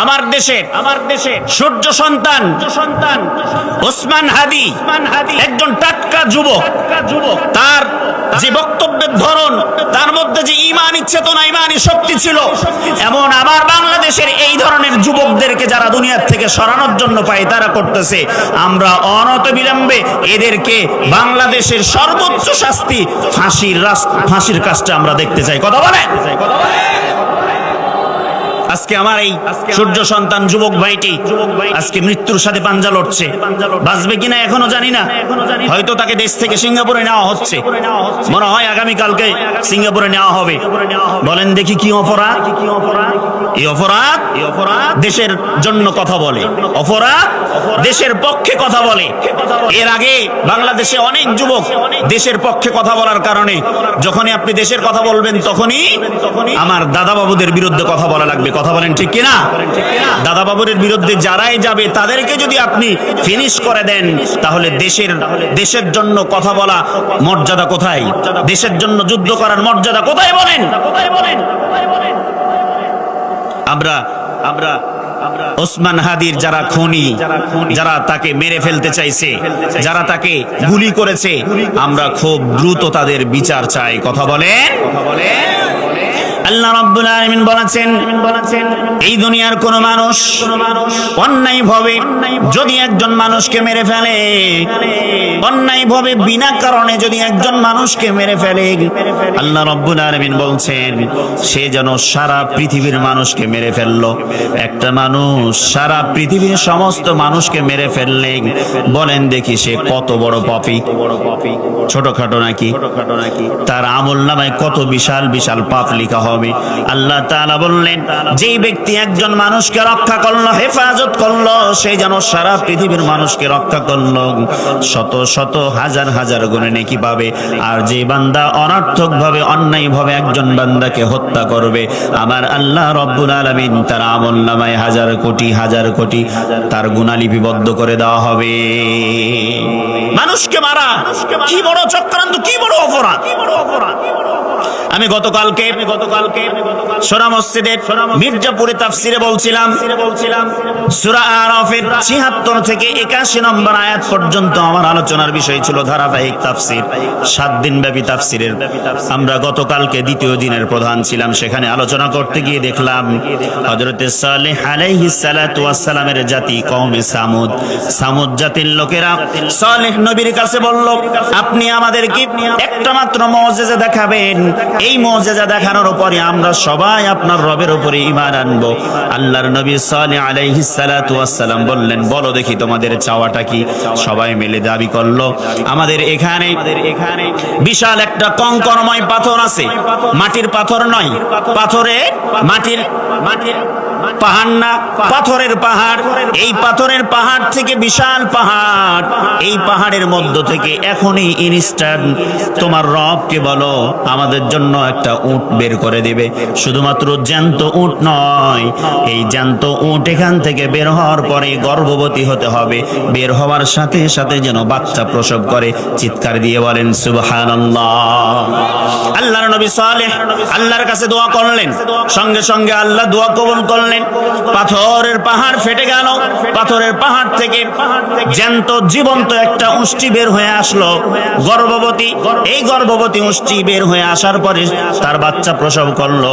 আমার দেশের সূর্য সন্তান ওসমান হাদি একজন টাটকা যুবক। তার যে বক্তব্যের ধরন, তার মধ্যে যে ঈমানি চেতনা, ঈমানি শক্তি ছিল, এমন আমার বাংলাদেশের এই ধরনের যুবকদেরকে যারা দুনিয়ার থেকে সরানোর জন্য পায় তারা করতেছে। আমরা অনতিবিলম্বে এদেরকে বাংলাদেশের সর্বোচ্চ শাস্তি ফাঁসির কাজটা আমরা দেখতে চাই। কথা বলেন। আজকে আমার এই সূর্য সন্তান যুবক ভাইটি আজকে মৃত্যুর সাথে পাঞ্জা লড়ছে। বাঁচবে কিনা এখনো জানি না। হয়তো তাকে দেশ থেকে সিঙ্গাপুরে নেওয়া হচ্ছে, মনে হয় আগামীকালকে সিঙ্গাপুরে নেওয়া হবে। বলেন দেখি কি অপরাধ? এই অপরাধ দেশের জন্য কথা বলে, অপরাধ দেশের পক্ষে কথা বলে। এর আগে বাংলাদেশে অনেক যুবক দেশের পক্ষে কথা বলার কারণে, যখনই আপনি দেশের কথা বলবেন তখনই আমার দাদা বাবুদের বিরুদ্ধে কথা বলা লাগবে। কথা বলেন ঠিক কিনা? দাদা বাবুদের বিরুদ্ধে যারাই যাবে তাদেরকে যদি আপনি ফিনিশ করে দেন, তাহলে দেশের জন্য কথা বলা মর্যাদা কোথায়? দেশের জন্য যুদ্ধ করার মর্যাদা কোথায় বলেন? আমরা ওসমান হাদির যারা খুনি, যারা তাকে মেরে ফেলতে চাইছে, যারা তাকে গুলি করেছে, আমরা খুব দ্রুত তাদের বিচার চাই। কথা বলেন। আল্লাহ রাব্বুল আলামিন বলেছেন, এই দুনিয়ার কোন মানুষ অন্যায়ভাবে যদি একজন মানুষকে মেরে ফেলে, অন্যায়ভাবে বিনা কারণে যদি একজন মানুষকে মেরে ফেলে, আল্লাহ রাব্বুল আলামিন বলছেন সে যেন সারা পৃথিবীর মানুষকে মেরে ফেললো। একটা মানুষ সারা পৃথিবীর সমস্ত মানুষকে মেরে ফেললে বলেন দেখি সে কত বড় পাপী? ছোটখাটো নাকি? তার আমলনামায় কত বিশাল বিশাল পাপ লেখা হবে। আল্লাহ তাআলা বললেন, যেই ব্যক্তি একজন মানুষকে রক্ষা করলো, হেফাজত করলো, সে যেন সারা পৃথিবীর মানুষকে রক্ষা করলো, শত শত হাজার হাজার গুণে নেকি পাবে। আর যে বান্দা অনর্থক ভাবে, অন্যায় ভাবে একজন বান্দাকে হত্যা করবে, আমার আল্লাহ রব্বুল আলামিন তার আমলনামায় হাজার কোটি তার গুনাহ লিপিবদ্ধ করে দেওয়া হবে। মানুষকে মারা কি বড় চক্রান্ত, কি বড় অপরাধ! আমি গতকালকে সূরা মসজিদের মির্জাপুরে তাফসিরে বলছিলাম, সূরা আরাফের ৭৬ থেকে ৮১ নম্বর আয়াত পর্যন্ত আমার আলোচনার বিষয় ছিল ধারাবাহিক তাফসির, ৭ দিন ব্যাপী তাফসিরের। আমরা গতকালকে দ্বিতীয় দিনের প্রধান ছিলাম। সেখানে আলোচনা করতে গিয়ে দেখলাম হযরতে সালেহ আলাইহিস সালাতু ওয়াস সালামের জাতি কওমে সামুদ জাতির লোকেরা সালেহ নবীর কাছে বলল, আপনি আমাদেরকে একটা মাত্র মুজিজা দেখাবেন, এই মুজিজা দেখানোর পরে আমরা সবাই আপনার রবের উপরে ঈমান আনবো। আল্লাহর নবী সালেহ আলাইহিস সালাতু ওয়াস সালাম বললেন, বলো দেখি তোমাদের চাওয়াটা কি? সবাই মিলে দাবি করলো, আমাদের এখানে বিশাল একটা কঙ্করময় পাথর আছে, মাটির পাথর নয়, মাটির পাহাড় না, পাথরের পাহাড়। এই পাথরের পাহাড় থেকে বিশাল পাহাড়, এই পাহাড়ের মধ্য থেকে এখনই ইনস্ট্যান্ট তোমার রবকে বলো আমাদের জন্য একটা উট বের করে দিবে। শুধুমাত্র জ্যান্ত উট নয়, এই জ্যান্ত উট এখান থেকে বের হওয়ার পরে গর্ভবতী হতে হবে, বের হওয়ার সাথে সাথে যেন বাচ্চা প্রসব করে। চিৎকার দিয়ে বলেন সুবহানাল্লাহ। আল্লাহর নবী সালেহ আল্লাহর কাছে দোয়া করলেন, সঙ্গে সঙ্গে আল্লাহ দোয়া কবুল করলেন। পাথরের পাহাড় ফেটে গেল, পাথরের পাহাড় থেকে জ্যান্ত জীবন্ত একটা উষ্টি বের হয়ে আসলো, গর্ভবতী। এই গর্ভবতী উষ্টি বের হয়ে আসার পরে তার বাচ্চা প্রসব করলো।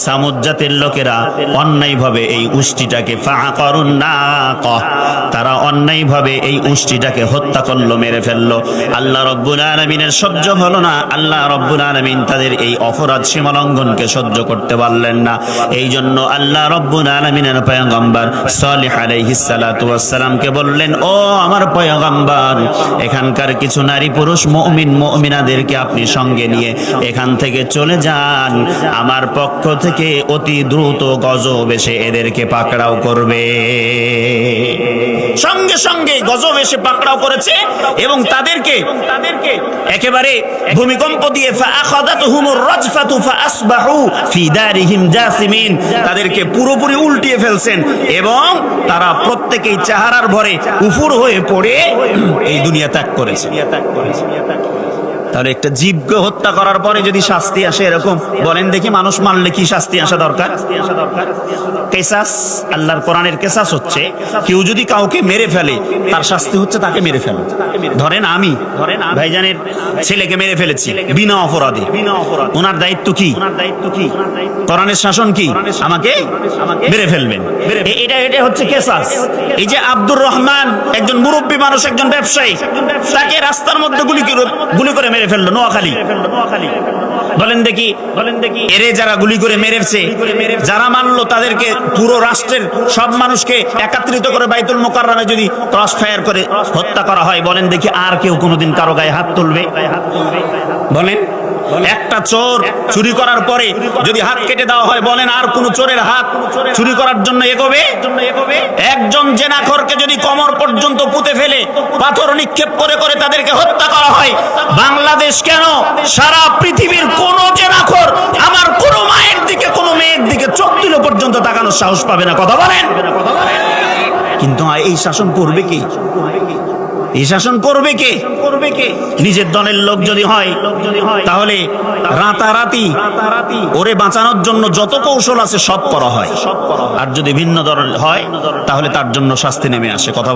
সামুদ জাতির লোকেরা অন্যায়ভাবে এই উষ্টিটাকে ফাআকারুন নাকা, তারা অন্যায়ভাবে এই উষ্টিটাকে হত্যা করলো, মেরে ফেললো। আল্লাহ রব্বুল আলামিনের সহ্য হলো না। আল্লাহ রব্বুল আলামিন তাদের এই অপরাধ সীমালঙ্ঘনকে সহ্য করতে পারলেন না। এই জন্য আল্লাহ রব্বুল আলামিনের পয়গম্বর সালেহ আলাইহিস সালাতু ওয়াস সালামকে বললেন, ও আমার পয়গম্বর, এখানকার কিছু নারী পুরুষ মুমিন মুমিনাদেরকে আপনি সঙ্গে নিয়ে এখান থেকে চলে যান। আমার পক্ষ থেকে অতি দ্রুত গজব এসে এদেরকে পাকড়াও করবে। সঙ্গে সঙ্গে গজব এসে পাকড়াও করেছে এবং তাদেরকে একেবারে ভূমিকম্প দিয়ে ফাআখাদাতহুমুর রাজফাতু ফাআসবাহু ফি দারিহিম জাসিমিন, তাদেরকে পুরোপুরি উল্টিয়ে ফেলছেন এবং তারা প্রত্যেকেই চেহারার ভরে উফুর হয়ে পড়ে এই দুনিয়া ত্যাগ করেছে। তাহলে একটা জীবকে হত্যা করার পরে যদি শাস্তি আসে এরকম, বলেন দেখি মানুষ মারলে কি শাস্তি আসা দরকার? কেসাস, আল্লাহর কোরআনের কেসাস হচ্ছে কেউ যদি কাউকে মেরে ফেলে তার শাস্তি হচ্ছে তাকে মেরে ফেলে। ধরেন আমি ভাইজানের ছেলেকে মেরে ফেলেছি বিনা অপরাধে, ওনার দায়িত্ব কি? কোরআনের শাসন কি? আমাকে মেরে ফেলবেন। এটা হচ্ছে কেসাস। এই যে আব্দুর রহমান একজন মুরব্বী মানুষ, একজন ব্যবসায়ী, তাকে রাস্তার মধ্যে গুলি করে মেরে ফেললো নোয়াখালী। বলেন দেখি এরে যারা গুলি করে মেরেছে, যারা মারলো তাদেরকে পুরো রাষ্ট্রের সব মানুষকে একত্রিত করে বাইতুল মুকাররমে যদি ক্রস ফায়ার করে হত্যা করা হয়, বলেন দেখি আর কেউ কোনোদিন কারো গায়ে হাত তুলবে? বলেন একটা চোর চুরি করার পরে যদি হাত কেটে দেওয়া হয়, বলেন আর কোন চোরের হাত চুরি করার জন্য এগোবে? একজন জেনাখোরকে যদি কোমর পর্যন্ত পুঁতে ফেলে পাথর নিক্ষেপ করে করে তাদেরকে হত্যা করা হয়, বাংলাদেশ কেন সারা পৃথিবীর কোন জেনাখোর আমার কোন মায়ের দিকে কোন মেয়ের দিকে চোখ তুলে পর্যন্ত তাকানোর সাহস পাবে না? কথা বলেন। কিন্তু এই শাসন করবে কি? এই শাসন করবে কে? নিজের দলের লোক যদি হয় তাহলে রাতারাতি ওরে বাঁচানোর জন্য যত কৌশল আছে সব করা হয়, আর যদি ভিন্ন দলের হয় তাহলে তার জন্য শাস্তি নেমে আসে। কথা